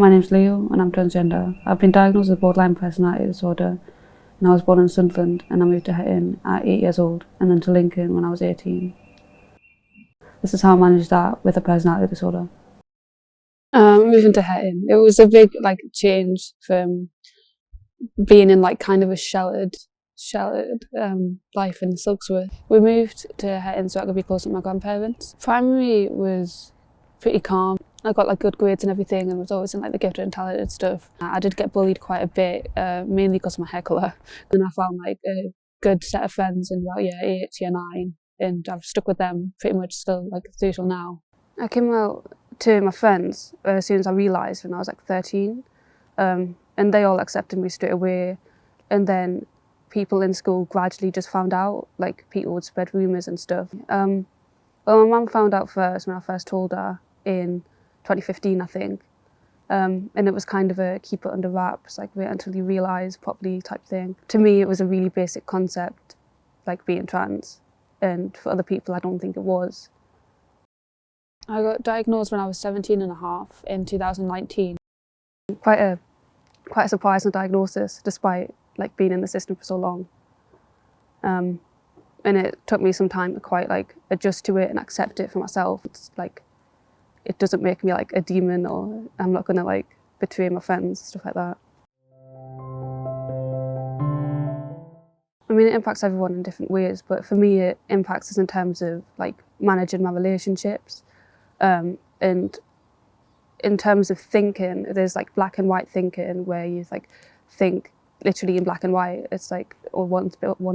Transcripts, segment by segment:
My name's Leo and I'm transgender. I've been diagnosed with borderline personality disorder and I was born in Sunderland and I moved to Hetton at 8 years old and then to Lincoln when I was 18. This is how I managed that with a personality disorder. Moving to Hetton, it was a big change from being in kind of a sheltered life in Silksworth. We moved to Hetton so I could be closer to my grandparents. Primary was pretty calm. I got good grades and everything and was always in the gifted and talented stuff. I did get bullied quite a bit, mainly because of my hair colour. And I found a good set of friends in about year 8, year 9 and I've stuck with them pretty much still through till now. I came out to my friends as soon as I realised when I was 13 and they all accepted me straight away, and then people in school gradually just found out, people would spread rumours and stuff. Well, my mum found out first when I first told her in 2015, I think, and it was kind of a keep it under wraps, wait until you realise properly type thing. To me, it was a really basic concept, being trans, and for other people, I don't think it was. I got diagnosed when I was 17 and a half in 2019. Quite a surprising diagnosis, despite being in the system for so long. And it took me some time to quite adjust to it and accept it for myself. It's it doesn't make me a demon, or I'm not gonna betray my friends, stuff like that. I mean, it impacts everyone in different ways, but for me it impacts us in terms of managing my relationships, and in terms of thinking, there's black and white thinking where you think literally in black and white, it's or one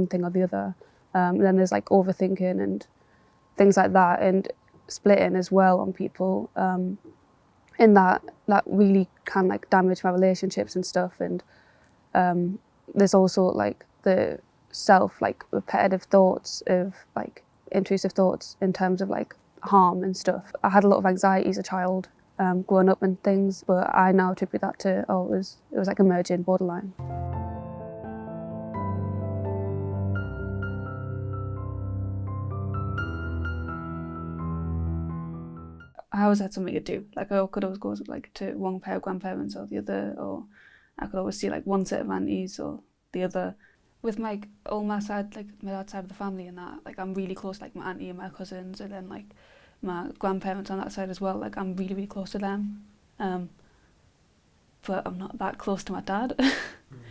thing or the other, and then there's overthinking and things like that, and splitting as well on people, and that really can damage my relationships and stuff. And there's also the self repetitive thoughts of intrusive thoughts in terms of harm and stuff. I had a lot of anxiety as a child, growing up and things, but I now attribute that to it was emerging borderline. I always had something to do. I could always go to one pair of grandparents or the other, or I could always see one set of aunties or the other. With my side, my dad's side of the family and that, I'm really close to my auntie and my cousins, and then my grandparents on that side as well. I'm really, really close to them. But I'm not that close to my dad,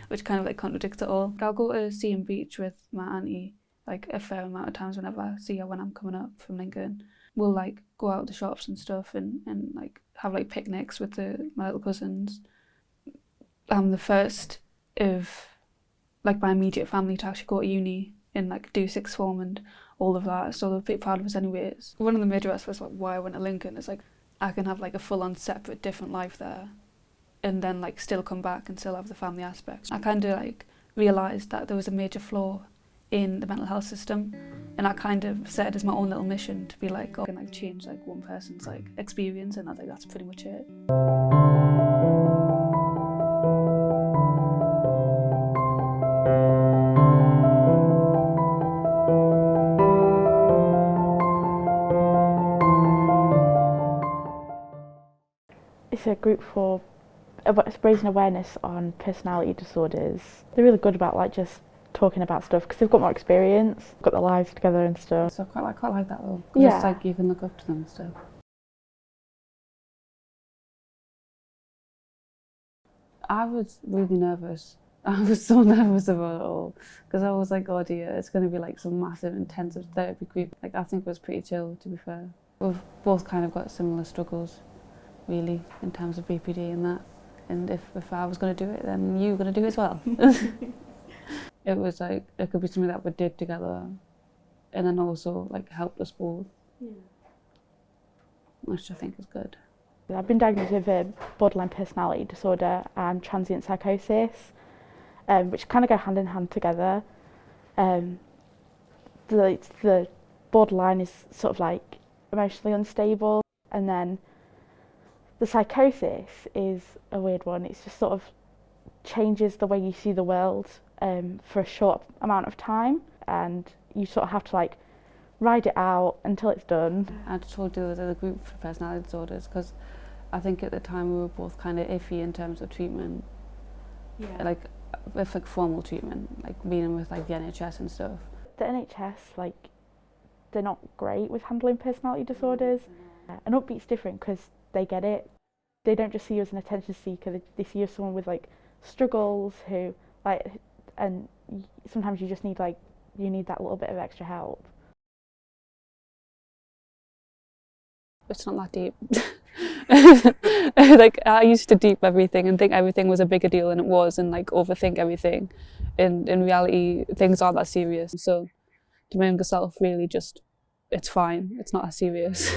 which kind of contradicts it all. I'll go to Sea and Beach with my auntie a fair amount of times whenever I see her when I'm coming up from Lincoln. We'll go out to the shops and stuff and have picnics with my little cousins. I'm the first of my immediate family to actually go to uni and do sixth form and all of that, so they're pretty proud of us anyways. One of the major aspects why I went to Lincoln is I can have a full-on separate different life there and then still come back and still have the family aspects. I kind of realised that there was a major flaw in the mental health system, and I kind of set it as my own little mission to be I can change one person's experience, and I think that's pretty much it. It's a group for raising awareness on personality disorders. They're really good about just talking about stuff because they've got more experience, got their lives together and stuff. So I quite like that though, because yeah. It's you can look up to them and stuff. I was really nervous. I was so nervous about it all because I was oh dear, it's going to be some massive intensive therapy group. I think it was pretty chill, to be fair. We've both kind of got similar struggles really in terms of BPD and that, and if I was going to do it, then you were going to do it as well. It was it could be something that we did together and then also helped us both, which I think is good. I've been diagnosed with a borderline personality disorder and transient psychosis, which kind of go hand in hand together. The borderline is sort of emotionally unstable, and then the psychosis is a weird one. It's just sort of changes the way you see the world for a short amount of time, and you sort of have to ride it out until it's done. I told you there was a group for personality disorders because I think at the time we were both kind of iffy in terms of treatment. Yeah. Like with like formal treatment, like being with like the NHS and stuff. The NHS, like, they're not great with handling personality disorders. And Upbeat's different because they get it. They don't just see you as an attention seeker, they see you as someone with like struggles who like, and sometimes you just need like, you need that little bit of extra help. It's not that deep. Like I used to deep everything and think everything was a bigger deal than it was, and like overthink everything. In reality, things aren't that serious. So to my younger self, really just, it's fine. It's not that serious.